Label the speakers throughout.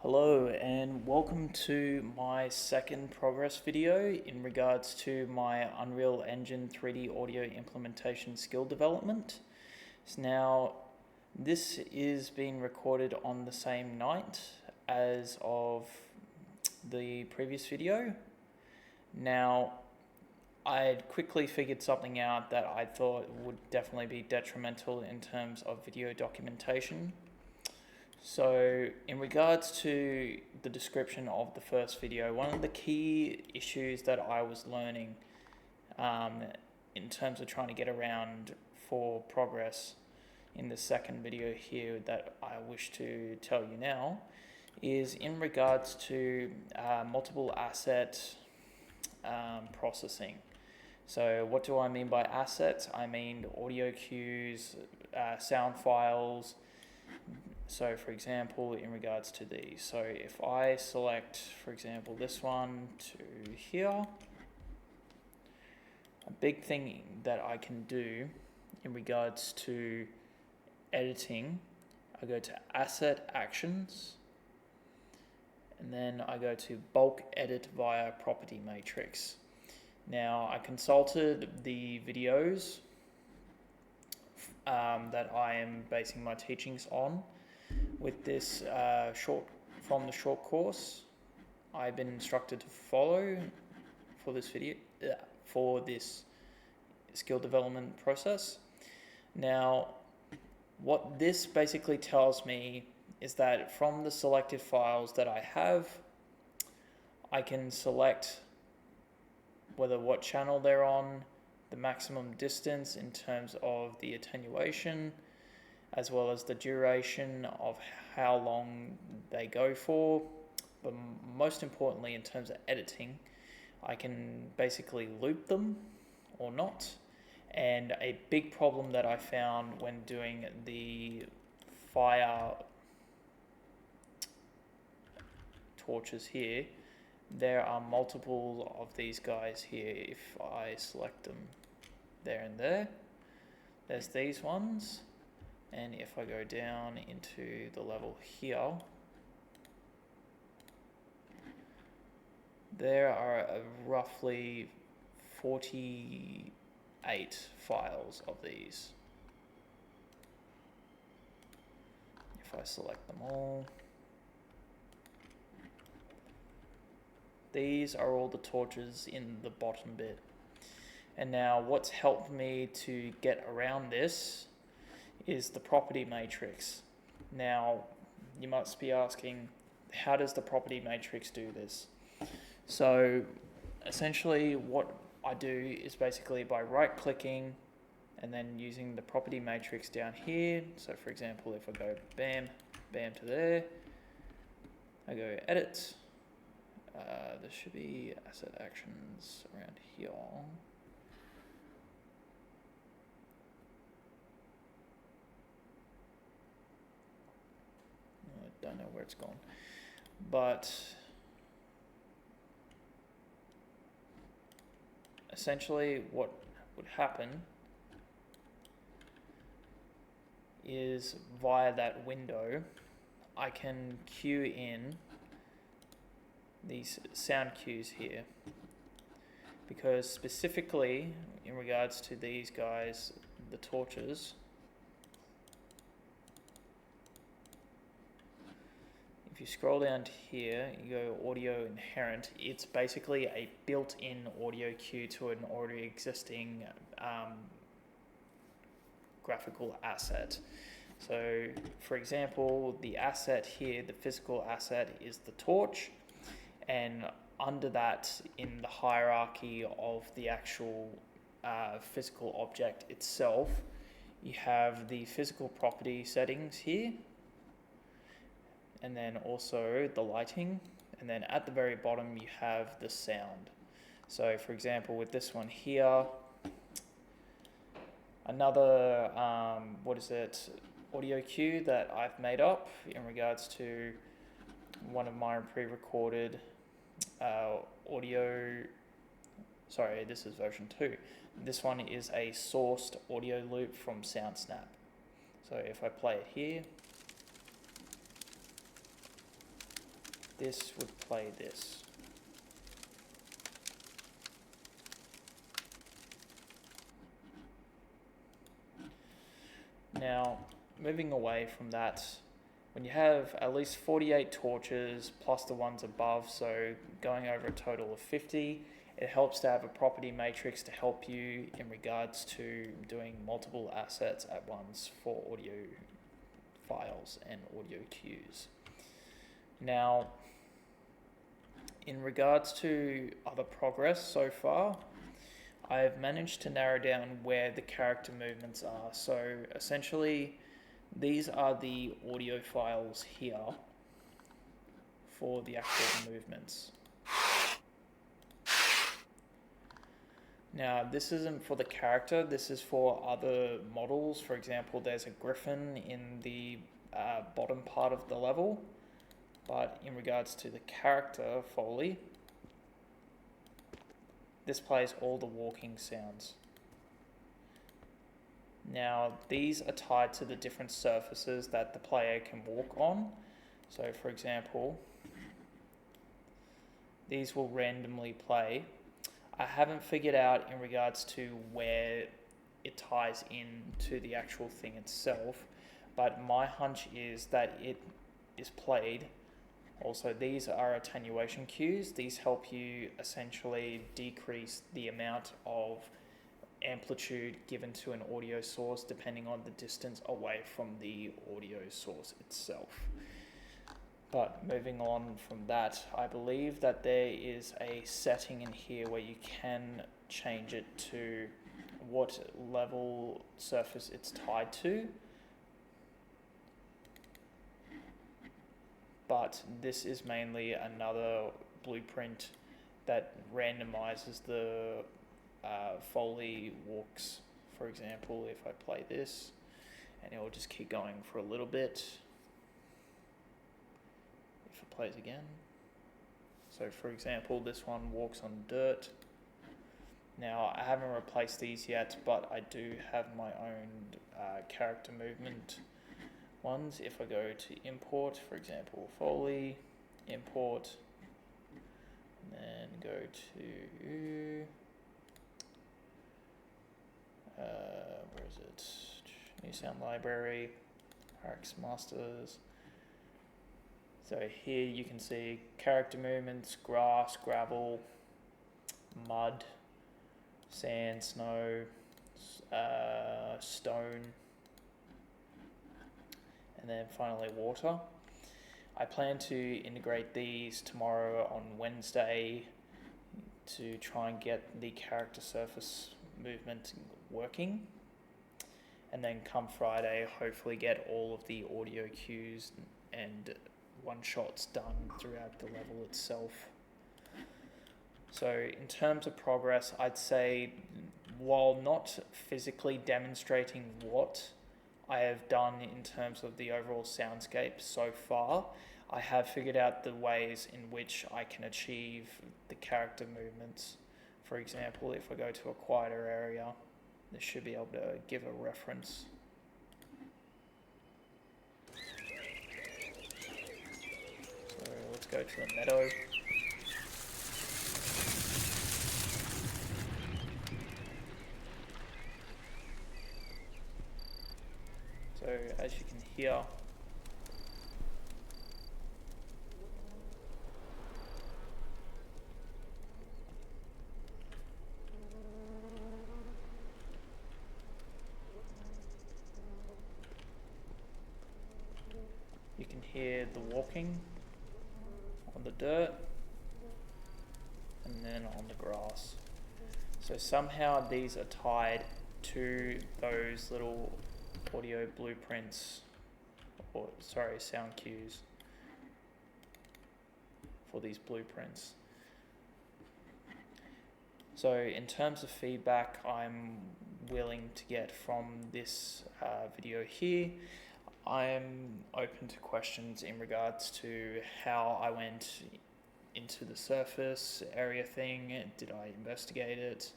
Speaker 1: Hello and welcome to my second progress video in regards to my Unreal Engine 3D audio implementation skill development. So now this is being recorded on the same night as of the previous video. Now I'd quickly figured something out that I thought would definitely be detrimental in terms of video documentation. So in regards to the description of the first video, one of the key issues that I was learning in terms of trying to get around for progress in the second video here that I wish to tell you now is in regards to multiple asset processing. So what do I mean by assets? I mean audio cues, sound files. So for example, in regards to these, so if I select, for example, this one to here, a big thing that I can do in regards to editing, I go to Asset Actions, and then I go to Bulk Edit via Property Matrix. Now, I consulted the videos that I am basing my teachings on. With this from the short course I've been instructed to follow for this video, for this skill development process. Now, what this basically tells me is that from the selected files that I have, I can select what channel they're on, the maximum distance in terms of the attenuation, as well as the duration of how long they go for. But most importantly, in terms of editing, I can basically loop them or not. And a big problem that I found when doing the fire torches here, there are multiple of these guys here. If I select them there and there's these ones. And if I go down into the level here, there are roughly 48 files of these. If I select them all, these are all the torches in the bottom bit. And now what's helped me to get around this is the property matrix. Now, you must be asking, how does the property matrix do this? So, essentially what I do is basically by right-clicking and then using the property matrix down here. So for example, if I go bam, bam to there, I go edit, there should be asset actions around here. Don't know where it's gone, but essentially what would happen is via that window I can cue in these sound cues here, because specifically in regards to these guys, the torches, if you scroll down to here, you go audio inherent, it's basically a built-in audio cue to an already existing graphical asset. So for example, the asset here, the physical asset, is the torch, and under that, in the hierarchy of the actual physical object itself, you have the physical property settings here, and then also the lighting, and then at the very bottom you have the sound. So for example, with this one here, another audio cue that I've made up in regards to one of my pre-recorded audio, sorry, this is version 2. This one is a sourced audio loop from SoundSnap. So if I play it here, this would play this. Now, moving away from that, when you have at least 48 torches plus the ones above, so going over a total of 50, it helps to have a property matrix to help you in regards to doing multiple assets at once for audio files and audio cues. Now, in regards to other progress so far, I've managed to narrow down where the character movements are. So essentially, these are the audio files here for the actual movements. Now, this isn't for the character, this is for other models. For example, there's a griffin in the bottom part of the level, but in regards to the character Foley, this plays all the walking sounds. Now, these are tied to the different surfaces that the player can walk on. So, for example, these will randomly play. I haven't figured out in regards to where it ties in to the actual thing itself, but my hunch is that it is played. Also, these are attenuation cues. These help you essentially decrease the amount of amplitude given to an audio source depending on the distance away from the audio source itself. But moving on from that, I believe that there is a setting in here where you can change it to what level surface it's tied to. But this is mainly another blueprint that randomizes the Foley walks. For example, if I play this, and it will just keep going for a little bit. If it plays again. So for example, this one walks on dirt. Now, I haven't replaced these yet, but I do have my own character movement ones. If I go to import, for example, Foley, import, and then go to, where is it? New sound library, RX masters. So here you can see character movements, grass, gravel, mud, sand, snow, stone, and then finally water. I plan to integrate these tomorrow on Wednesday to try and get the character surface movement working, and then come Friday hopefully get all of the audio cues and one-shots done throughout the level itself. So in terms of progress, I'd say while not physically demonstrating what I have done in terms of the overall soundscape so far, I have figured out the ways in which I can achieve the character movements. For example, if I go to a quieter area, this should be able to give a reference. So let's go to the meadow. So as you can hear, you can hear the walking on the dirt and then on the grass. So somehow these are tied to those little audio blueprints, or sorry, sound cues for these blueprints. So in terms of feedback I'm willing to get from this video here, I'm open to questions in regards to how I went into the surface area thing. Did I investigate it?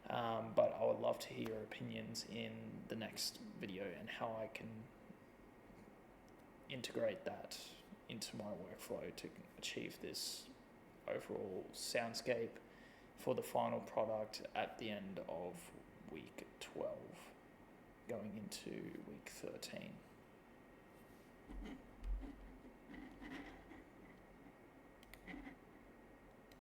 Speaker 1: But I would love to hear your opinions in the next video and how I can integrate that into my workflow to achieve this overall soundscape for the final product at the end of week 12, going into week 13.